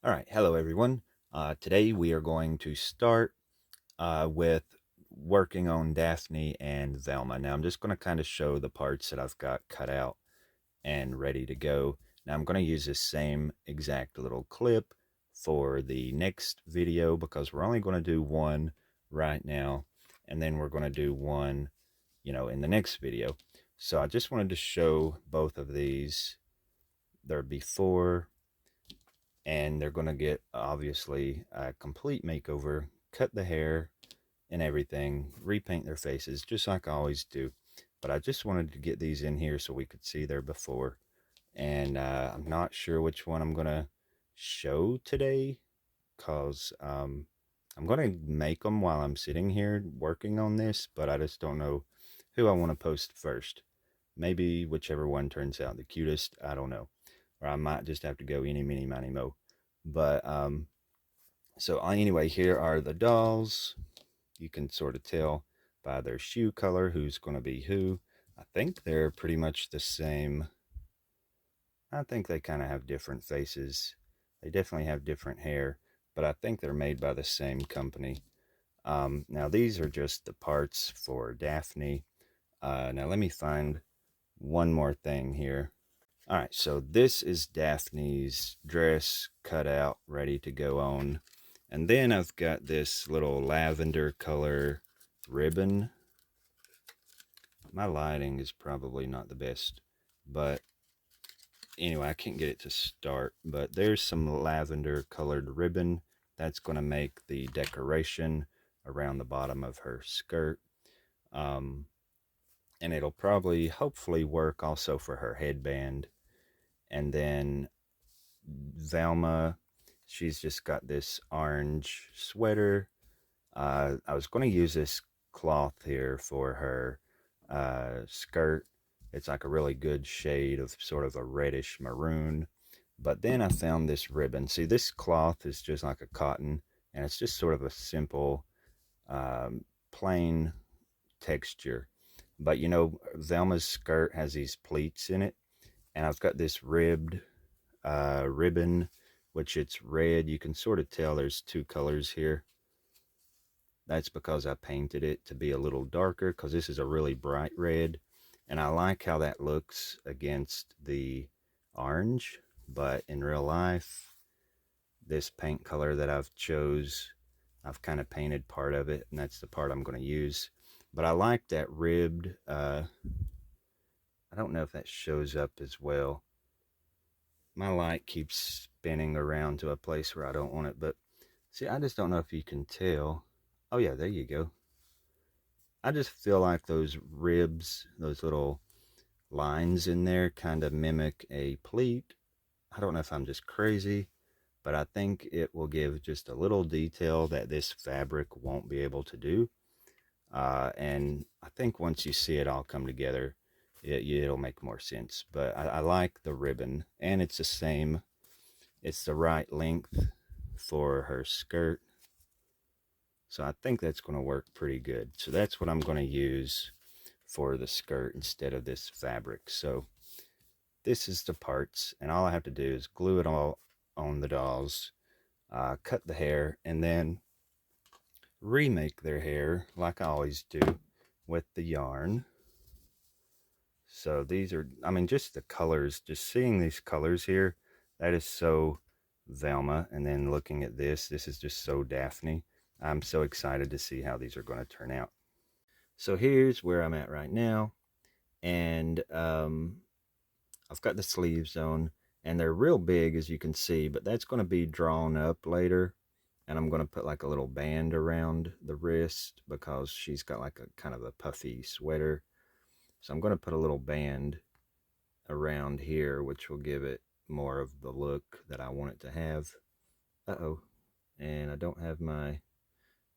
All right, hello everyone. Today we are going to start with working on Daphne and Velma. Now I'm just going to kind of show the parts that I've got cut out and ready to go. Now I'm going to use this same exact little clip for the next video because we're only going to do one right now, and then we're going to do one, in the next video. So I just wanted to show both of these, their before, and they're going to get obviously a complete makeover, cut the hair and everything, repaint their faces just like I always do. But I just wanted to get these in here so we could see their before. And I'm not sure which one I'm going to show today because I'm going to make them while I'm sitting here working on this, but I just don't know who I want to post first. Maybe whichever one turns out the cutest, I don't know. Or I might just have to go eeny, meeny, miny, mo. But so anyway, here are the dolls. You can sort of tell by their shoe color who's going to be who. I think they're pretty much the same. I think they kind of have different faces. They definitely have different hair, but I think they're made by the same company. Now these are just the parts for Daphne. Now let me find one more thing here. All right, so this is Daphne's dress cut out, ready to go on. And then I've got this little lavender color ribbon. My lighting is probably not the best, but anyway, I can't get it to start. But there's some lavender colored ribbon that's going to make the decoration around the bottom of her skirt. Um, and it'll probably, hopefully, work also for her headband. And then Velma, she's just got this orange sweater. I was going to use this cloth here for her skirt. It's like a really good shade of sort of a reddish maroon. But then I found this ribbon. See, this cloth is just like a cotton, and it's just sort of a simple, plain texture. But Velma's skirt has these pleats in it, and I've got this ribbon, which it's red. You can sort of tell there's two colors here. That's because I painted it to be a little darker because this is a really bright red. And I like how that looks against the orange. But in real life, this paint color that I've kind of painted part of it. And that's the part I'm going to use. But I like that ribbed. I don't know if that shows up as well. My light keeps spinning around to a place where I don't want it. But see, I just don't know if you can tell. Oh, yeah, there you go. I just feel like those ribs, those little lines in there kind of mimic a pleat. I don't know if I'm just crazy, but I think it will give just a little detail that this fabric won't be able to do. And I think once you see it all come together, it'll make more sense. But I like the ribbon, and it's the same. It's the right length for her skirt. So I think that's going to work pretty good. So that's what I'm going to use for the skirt instead of this fabric. So this is the parts, and all I have to do is glue it all on the dolls, cut the hair, and then remake their hair like I always do with the yarn. So these are, I mean, just the colors, just seeing these colors here, that is so Velma. And then looking at this is just so Daphne. I'm so excited to see how these are going to turn out. So here's where I'm at right now. And I've got the sleeves on, and they're real big, as you can see, but that's going to be drawn up later. And I'm going to put like a little band around the wrist because she's got like a kind of a puffy sweater. So I'm going to put a little band around here, which will give it more of the look that I want it to have. Uh-oh. And I don't have my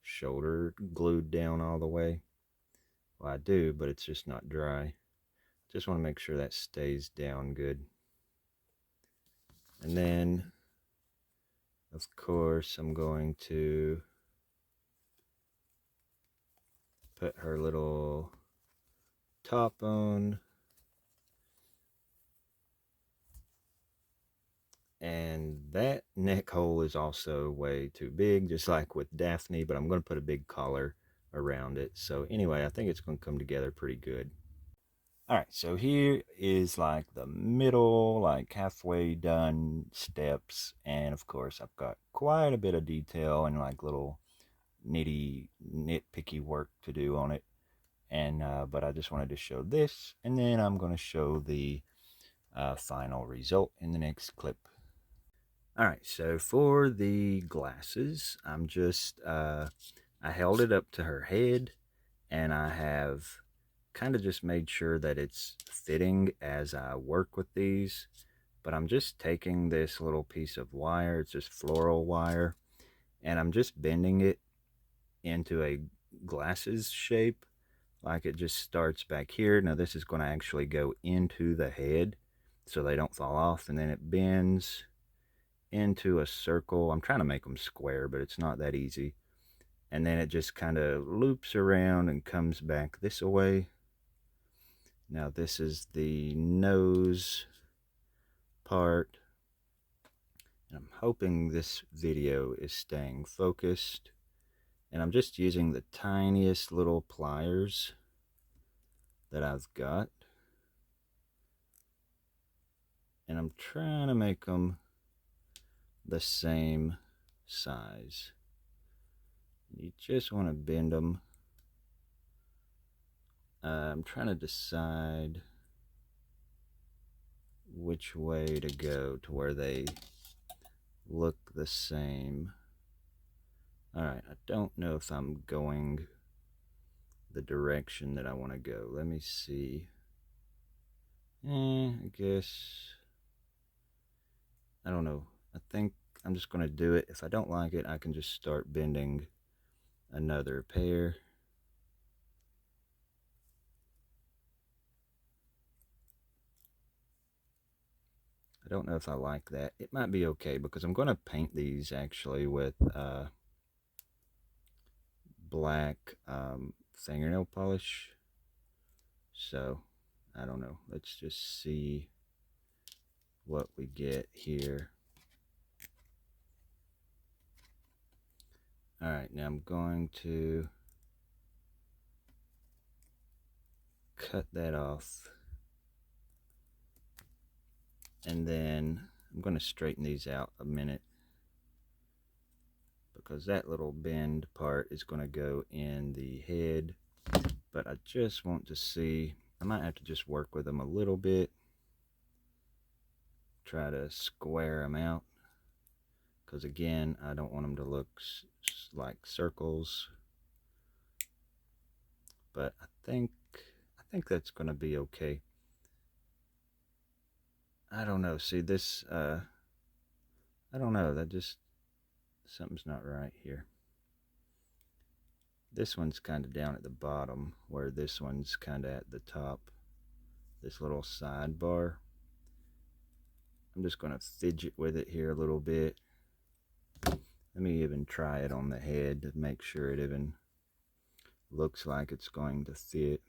shoulder glued down all the way. Well, I do, but it's just not dry. Just want to make sure that stays down good. And then, of course, I'm going to put her little top on. And that neck hole is also way too big, just like with Daphne, but I'm going to put a big collar around it. So anyway, I think it's going to come together pretty good. All right, so here is like the middle, like halfway done steps. And of course, I've got quite a bit of detail and like little nitpicky work to do on it. And, but I just wanted to show this. And then I'm going to show the final result in the next clip. All right, so for the glasses, I held it up to her head and I have kind of just made sure that it's fitting as I work with these. But I'm just taking this little piece of wire, it's just floral wire, and I'm just bending it into a glasses shape. Like it just starts back here. Now this is going to actually go into the head so they don't fall off, and then it bends into a circle. I'm trying to make them square, but it's not that easy. And then it just kind of loops around and comes back this way. Now this is the nose part. And I'm hoping this video is staying focused. And I'm just using the tiniest little pliers that I've got. And I'm trying to make them the same size. You just want to bend them. I'm trying to decide which way to go to where they look the same. Alright, I don't know if I'm going the direction that I want to go. Let me see. I guess, I don't know. I think I'm just going to do it. If I don't like it, I can just start bending another pair. I don't know if I like that. It might be okay because I'm going to paint these actually with black fingernail polish. So, I don't know. Let's just see what we get here. Alright, now I'm going to cut that off. And then I'm going to straighten these out a minute, because that little bend part is going to go in the head. But I just want to see, I might have to just work with them a little bit, try to square them out, because again, I don't want them to look like circles. But I think that's going to be okay. I don't know. See this, I don't know. That just, something's not right here. This one's kind of down at the bottom, where this one's kind of at the top. This little sidebar. I'm just going to fidget with it here a little bit. Let me even try it on the head to make sure it even looks like it's going to fit.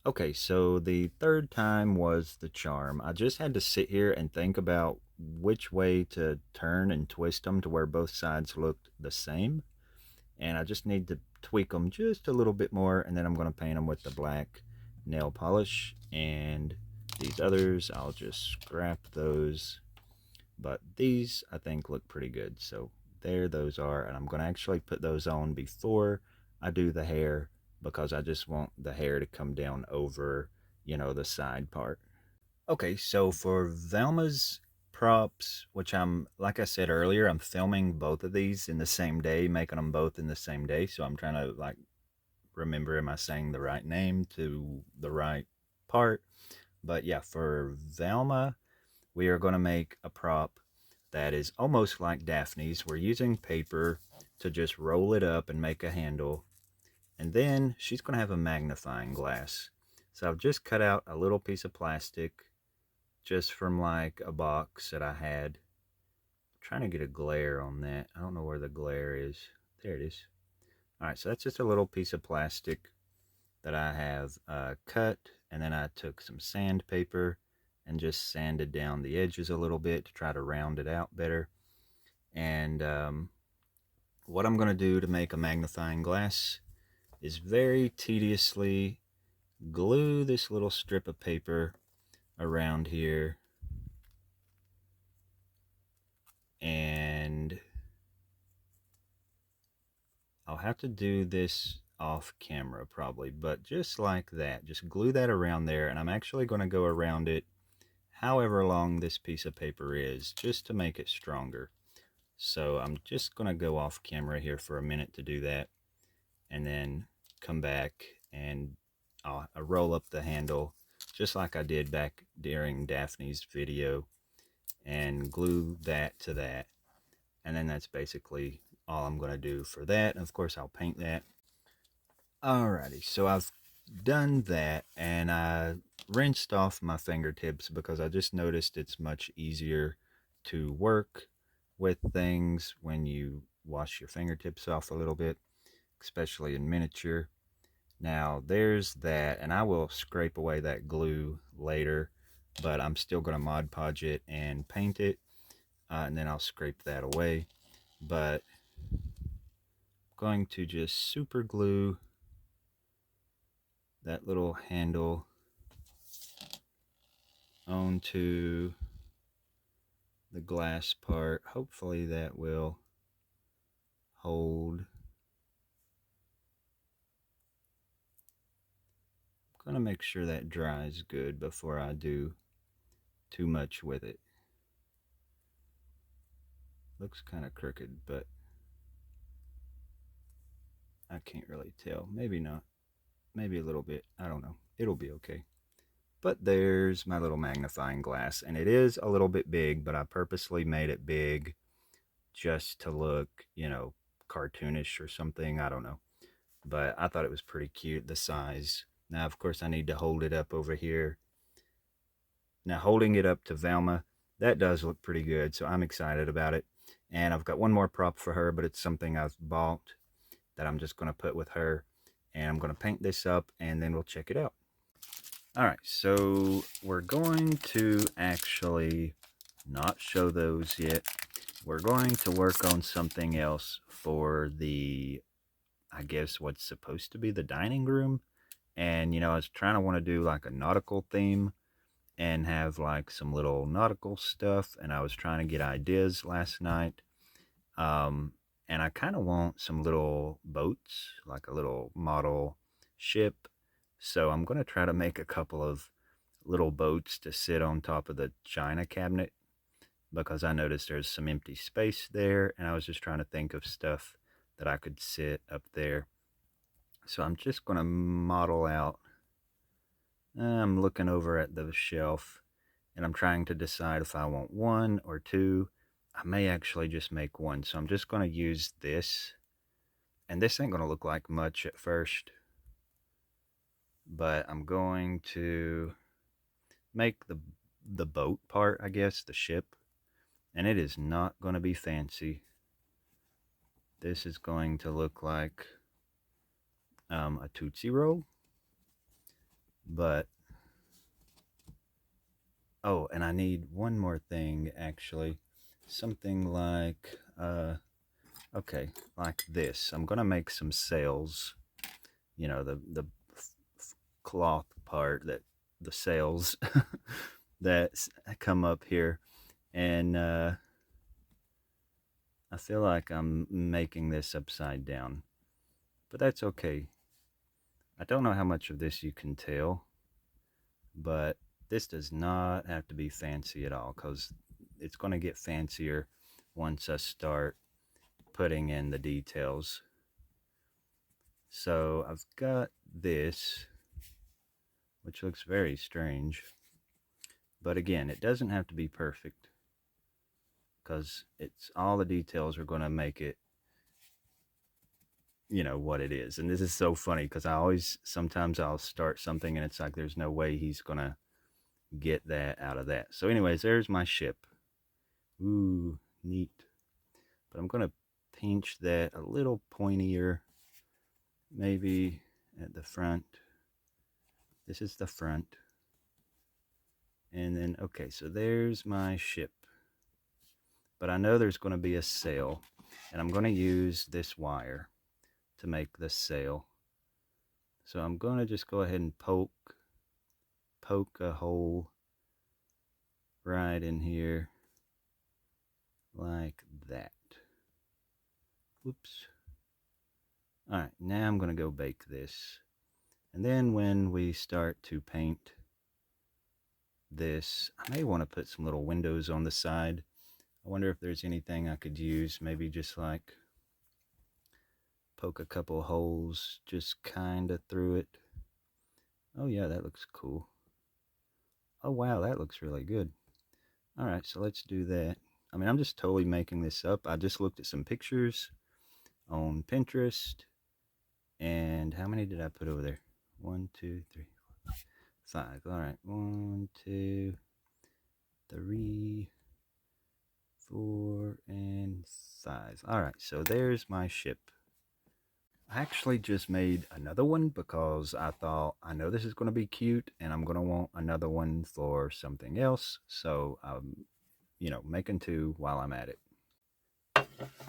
Okay, so the third time was the charm. I just had to sit here and think about which way to turn and twist them to where both sides looked the same. And I just need to tweak them just a little bit more, and then I'm going to paint them with the black nail polish. And these others, I'll just scrap those. But these, I think, look pretty good. So there those are, and I'm going to actually put those on before I do the hair, because I just want the hair to come down over, you know, the side part. Okay, so for Velma's props, which I'm, like I said earlier, I'm filming both of these in the same day, making them both in the same day. So I'm trying to like remember, am I saying the right name to the right part? But yeah, for Velma, we are going to make a prop that is almost like Daphne's. We're using paper to just roll it up and make a handle. And then she's going to have a magnifying glass. So I've just cut out a little piece of plastic just from like a box that I had. I'm trying to get a glare on that. I don't know where the glare is. There it is. Alright, so that's just a little piece of plastic that I have cut and then I took some sandpaper and just sanded down the edges a little bit to try to round it out better. And what I'm going to do to make a magnifying glass is very tediously glue this little strip of paper around here, and I'll have to do this off camera probably, but just like that, just glue that around there. And I'm actually going to go around it however long this piece of paper is, just to make it stronger. So I'm just going to go off camera here for a minute to do that, and then come back and I'll roll up the handle just like I did back during Daphne's video and glue that to that. And then that's basically all I'm going to do for that. And of course I'll paint that. Alrighty, so I've done that, and I rinsed off my fingertips because I just noticed it's much easier to work with things when you wash your fingertips off a little bit, especially in miniature. Now there's that, and I will scrape away that glue later, but I'm still going to Mod Podge it and paint it, and then I'll scrape that away. But I'm going to just super glue that little handle onto the glass part. Hopefully that will hold. I'm going to make sure that dries good before I do too much with it. Looks kind of crooked, but I can't really tell. Maybe not. Maybe a little bit. I don't know. It'll be okay. But there's my little magnifying glass, and it is a little bit big, but I purposely made it big just to look, cartoonish or something. I don't know. But I thought it was pretty cute, the size. Now, of course, I need to hold it up over here. Now, holding it up to Velma, that does look pretty good, so I'm excited about it. And I've got one more prop for her, but it's something I've bought that I'm just going to put with her. And I'm going to paint this up, and then we'll check it out. Alright, so we're going to actually not show those yet. We're going to work on something else for the, I guess, what's supposed to be the dining room. And, I was trying to want to do like a nautical theme and have like some little nautical stuff. And I was trying to get ideas last night. And I kind of want some little boats, like a little model ship. So I'm going to try to make a couple of little boats to sit on top of the china cabinet, because I noticed there's some empty space there, and I was just trying to think of stuff that I could sit up there. So I'm just going to model out. I'm looking over at the shelf, and I'm trying to decide if I want one or two. I may actually just make one. So I'm just going to use this. And this ain't going to look like much at first, but I'm going to make the boat part, I guess, the ship. And it is not going to be fancy. This is going to look like a Tootsie Roll. But, oh, and I need one more thing, actually. Something like, okay, like this. I'm going to make some sails. The cloth part, that the sails that come up here. And I feel like I'm making this upside down, but that's okay. I don't know how much of this you can tell, but this does not have to be fancy at all, because it's going to get fancier once I start putting in the details. So I've got this, which looks very strange, but again, it doesn't have to be perfect, because it's all the details are going to make it what it is. And this is so funny, because sometimes I'll start something and it's like there's no way he's gonna get that out of that. So anyways, there's my ship. Ooh, neat. But I'm gonna pinch that a little pointier, maybe at the front. This is the front. And then, okay, so there's my ship. But I know there's going to be a sail. And I'm going to use this wire to make the sail. So I'm going to just go ahead and poke a hole right in here like that. Oops. Alright, now I'm going to go bake this. And then when we start to paint this, I may want to put some little windows on the side. I wonder if there's anything I could use, maybe just like poke a couple holes just kind of through it. Oh yeah, that looks cool. Oh wow, that looks really good. Alright, so let's do that. I mean, I'm just totally making this up. I just looked at some pictures on Pinterest. And how many did I put over there? 1, 2, 3, 4, 5. Alright, 1, 2, 3, 4, and 5. Alright, so there's my ship. I actually just made another one because I thought, I know this is going to be cute and I'm going to want another one for something else. So I'm, making two while I'm at it.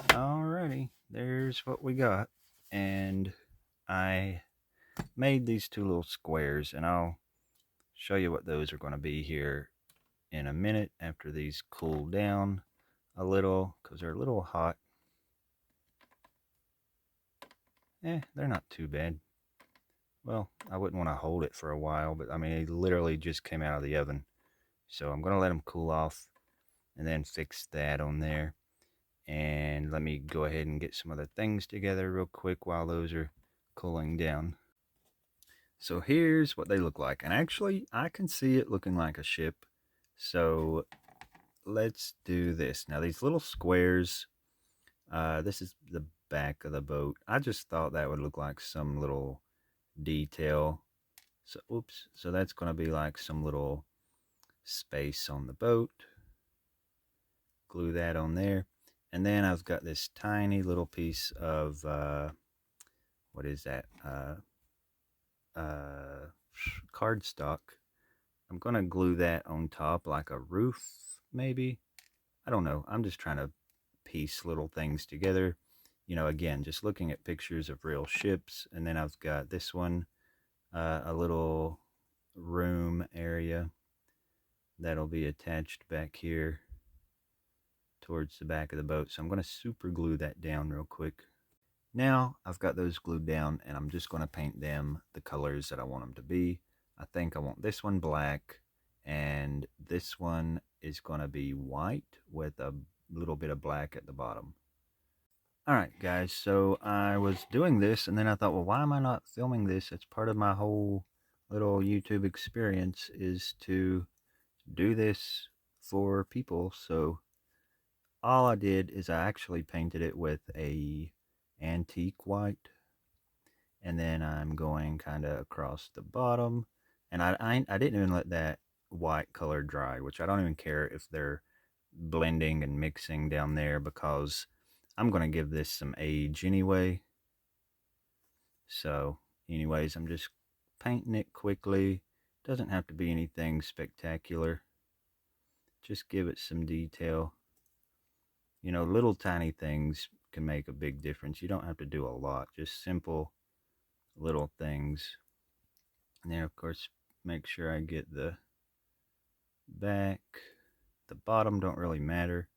Alrighty, there's what we got. And I made these two little squares, and I'll show you what those are going to be here in a minute after these cool down a little, because they're a little hot. They're not too bad. Well, I wouldn't want to hold it for a while, but I mean, it literally just came out of the oven. So I'm going to let them cool off and then fix that on there. And let me go ahead and get some other things together real quick while those are cooling down. So here's what they look like. And actually, I can see it looking like a ship. So let's do this. Now, these little squares, this is the back of the boat. I just thought that would look like some little detail. So, oops. So that's going to be like some little space on the boat. Glue that on there. And then I've got this tiny little piece of, what is that? Cardstock. I'm going to glue that on top like a roof, maybe. I don't know. I'm just trying to piece little things together. Again, just looking at pictures of real ships. And then I've got this one, a little room area that'll be attached back here towards the back of the boat. So I'm going to super glue that down real quick. Now I've got those glued down, and I'm just going to paint them the colors that I want them to be. I think I want this one black, and this one is going to be white with a little bit of black at the bottom. Alright guys, so I was doing this, and then I thought, well, why am I not filming this? It's part of my whole little YouTube experience is to do this for people. So all I did is I actually painted it with a antique white, and then I'm going kind of across the bottom, and I didn't even let that white color dry, which I don't even care if they're blending and mixing down there, because I'm going to give this some age anyway. So anyways, I'm just painting it quickly. Doesn't have to be anything spectacular, just give it some detail. Little tiny things can make a big difference. You don't have to do a lot, just simple little things. And then of course make sure I get the back. The bottom don't really matter.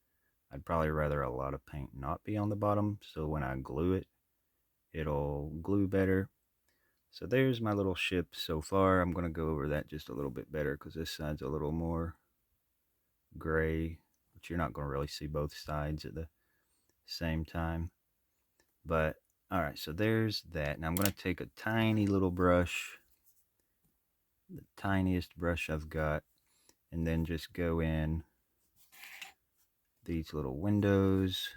I'd probably rather a lot of paint not be on the bottom, so when I glue it, it'll glue better. So there's my little ship so far. I'm going to go over that just a little bit better because this side's a little more gray, but you're not going to really see both sides at the same time. But alright, so there's that. Now I'm going to take a tiny little brush, the tiniest brush I've got, and then just go in these little windows.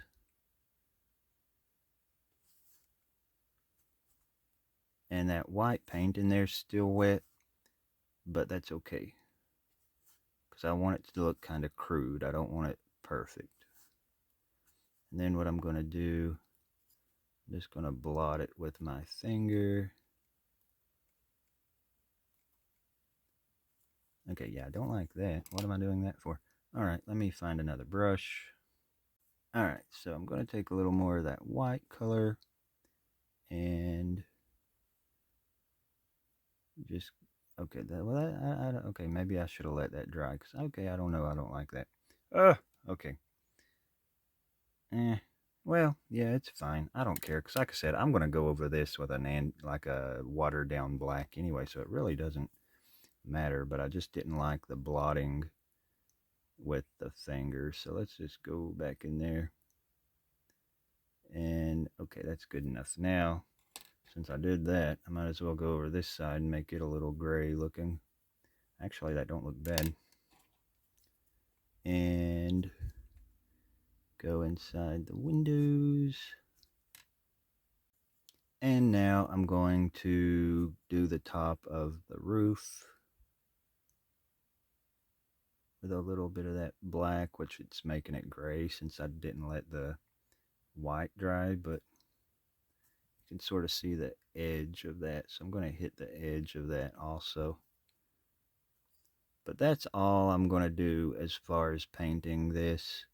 And that white paint in there's still wet, but that's okay, because I want it to look kind of crude. I don't want it perfect. And then what I'm going to do, I'm just going to blot it with my finger. Okay, yeah, I don't like that. What am I doing that for? All right, let me find another brush. All right, so I'm going to take a little more of that white color and just, okay, okay, maybe I should have let that dry, because, okay, I don't know, I don't like that. Okay. Well, yeah, it's fine. I don't care, because like I said, I'm going to go over this with like a watered down black anyway, so it really doesn't matter, but I just didn't like the blotting with the finger, so let's just go back in there. And okay, that's good enough. Now, since I did that, I might as well go over this side and make it a little gray looking. Actually, that don't look bad. And go inside the windows. And now I'm going to do the top of the roof with a little bit of that black, which it's making it gray since I didn't let the white dry, but you can sort of see the edge of that. So I'm going to hit the edge of that also. But that's all I'm going to do as far as painting this.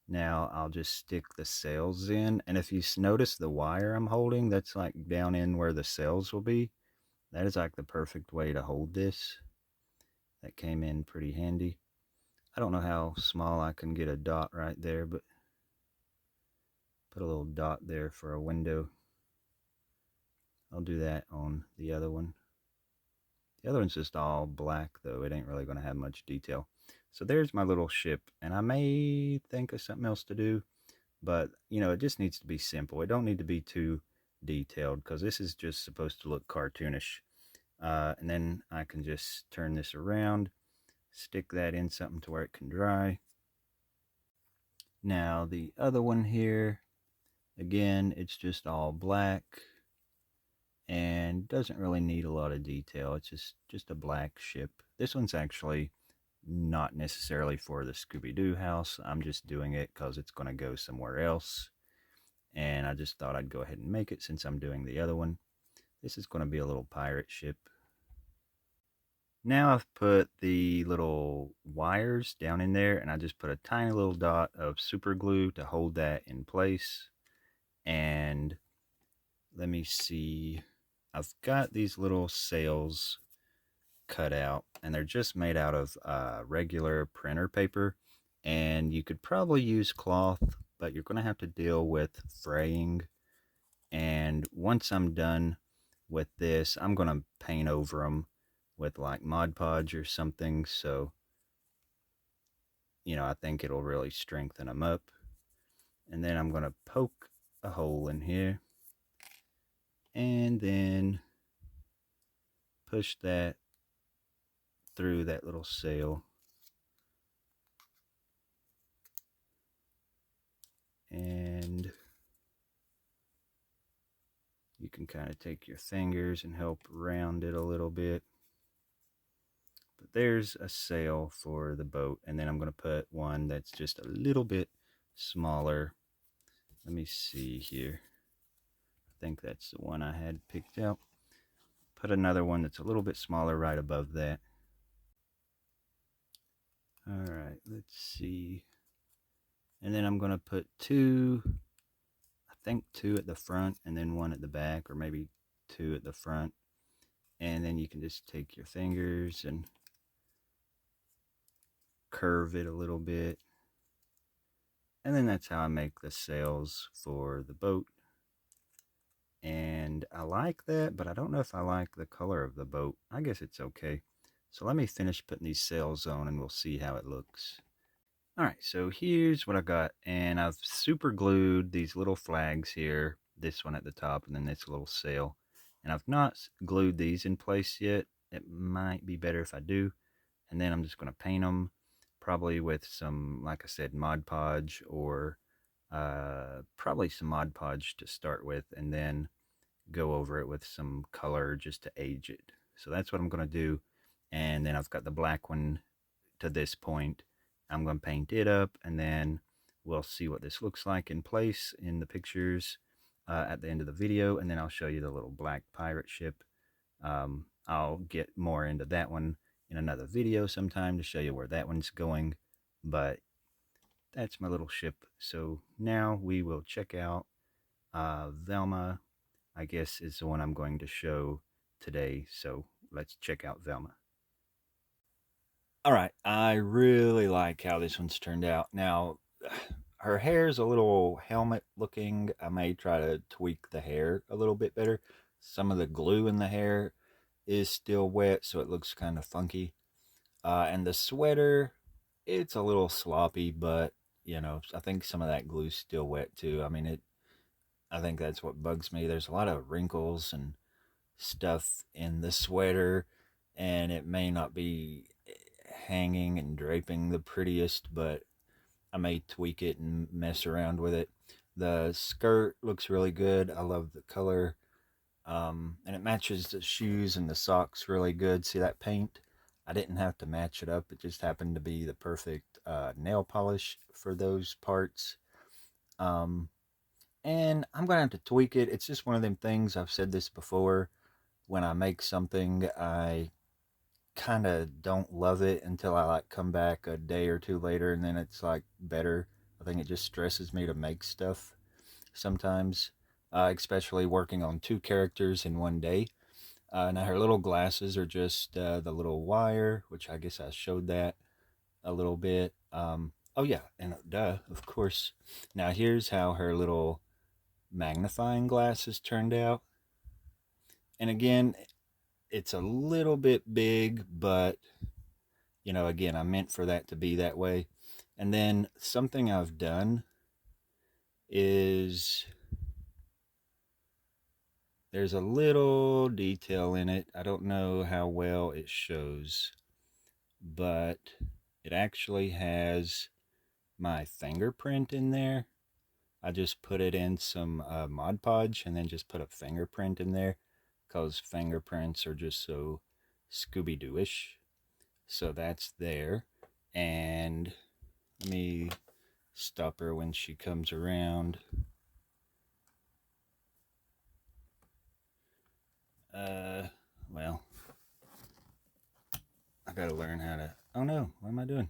Now I'll just stick the sails in, and if you notice the wire I'm holding, that's like down in where the sails will be. That is like the perfect way to hold this. That came in pretty handy. I don't know how small I can get a dot right there, but put a little dot there for a window. I'll do that on the other one. The other one's just all black though. It ain't really going to have much detail. So there's my little ship, and I may think of something else to do, but you know, it just needs to be simple. It don't need to be too detailed, because this is just supposed to look cartoonish. And then I can just turn this around, stick that in something to where it can dry. Now the other one here, again, it's just all black and doesn't really need a lot of detail. It's just a black ship. This one's actually not necessarily for the Scooby Doo house. I'm just doing it because it's going to go somewhere else, and I just thought I'd go ahead and make it since I'm doing the other one. This is going to be a little pirate ship. Now I've put the little wires down in there, and I just put a tiny little dot of super glue to hold that in place. And let me see, I've got these little sails cut out, and they're just made out of regular printer paper, and you could probably use cloth, but you're going to have to deal with fraying. And once I'm done with this, I'm going to paint over them with like Mod Podge or something, so you know, I think it'll really strengthen them up. And then I'm going to poke a hole in here and then push that through that little sail, and you can kind of take your fingers and help round it a little bit. But there's a sail for the boat, and then I'm going to put one that's just a little bit smaller. Let me see here. I think that's the one I had picked out. Put another one that's a little bit smaller right above that. All right, let's see. And then I'm going to put two, I think two at the front and then one at the back, or maybe two at the front. And then you can just take your fingers and curve it a little bit. And then that's how I make the sails for the boat. And I like that, but I don't know if I like the color of the boat. I guess it's okay. So let me finish putting these sails on and we'll see how it looks. Alright, so here's what I got, and I've super glued these little flags here, this one at the top and then this little sail, and I've not glued these in place yet. It might be better if I do. And then I'm just going to paint them, probably with some, like I said, Mod Podge, or probably some Mod Podge to start with, and then go over it with some color just to age it. So that's what I'm going to do. And then I've got the black one to this point. I'm going to paint it up, and then we'll see what this looks like in place in the pictures at the end of the video, and then I'll show you the little black pirate ship. I'll get more into that one in another video sometime to show you where that one's going. But that's my little ship. So now we will check out Velma, I guess is the one I'm going to show today. So let's check out Velma. All right, I really like how this one's turned out. Now, her hair's a little helmet looking. I may try to tweak the hair a little bit better. Some of the glue in the hair is still wet, so it looks kind of funky. And the sweater, it's a little sloppy, but I think some of that glue's still wet too. I mean, I think that's what bugs me. There's a lot of wrinkles and stuff in the sweater, and it may not be hanging and draping the prettiest, but I may tweak it and mess around with it. The skirt looks really good. I love the color. And it matches the shoes and the socks really good. See that paint? I didn't have to match it up. It just happened to be the perfect nail polish for those parts. Um, and I'm going to have to tweak it. It's just one of them things. I've said this before. When I make something, I kind of don't love it until I like come back a day or two later, and then it's like better. I think it just stresses me to make stuff sometimes, especially working on two characters in one day. Now her little glasses are just the little wire, which I guess I showed that a little bit. Oh yeah, and duh, of course. Now here's how her little magnifying glasses turned out. And again, it's a little bit big, but again, I meant for that to be that way. And then something I've done is there's a little detail in it. I don't know how well it shows, but it actually has my fingerprint in there. I just put it in some Mod Podge and then just put a fingerprint in there because fingerprints are just so Scooby Doo-ish. So that's there. And let me stop her when she comes around. Well, I gotta learn how to. Oh no, what am I doing?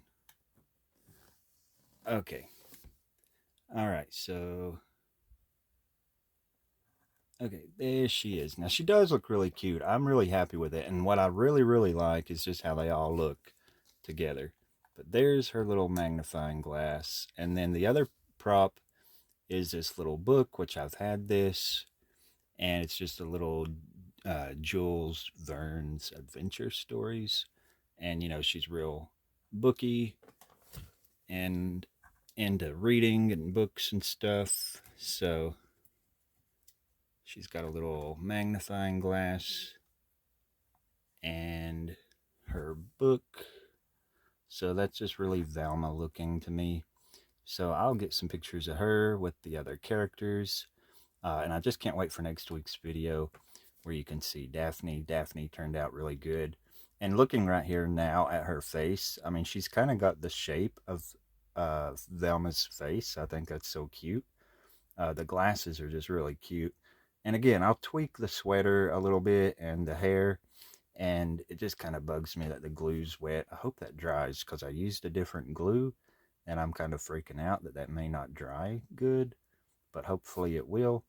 Okay. All right, so. Okay, there she is. Now, she does look really cute. I'm really happy with it. And what I really, really like is just how they all look together. But there's her little magnifying glass. And then the other prop is this little book, which I've had this. And it's just a little Jules Verne's adventure stories. And, she's real booky and into reading and books and stuff. So she's got a little magnifying glass and her book. So that's just really Velma looking to me. So I'll get some pictures of her with the other characters. And I just can't wait for next week's video where you can see Daphne. Daphne turned out really good. And looking right here now at her face, I mean, she's kind of got the shape of Velma's face. I think that's so cute. The glasses are just really cute. And again, I'll tweak the sweater a little bit and the hair. And it just kind of bugs me that the glue's wet. I hope that dries because I used a different glue. And I'm kind of freaking out that that may not dry good. But hopefully it will.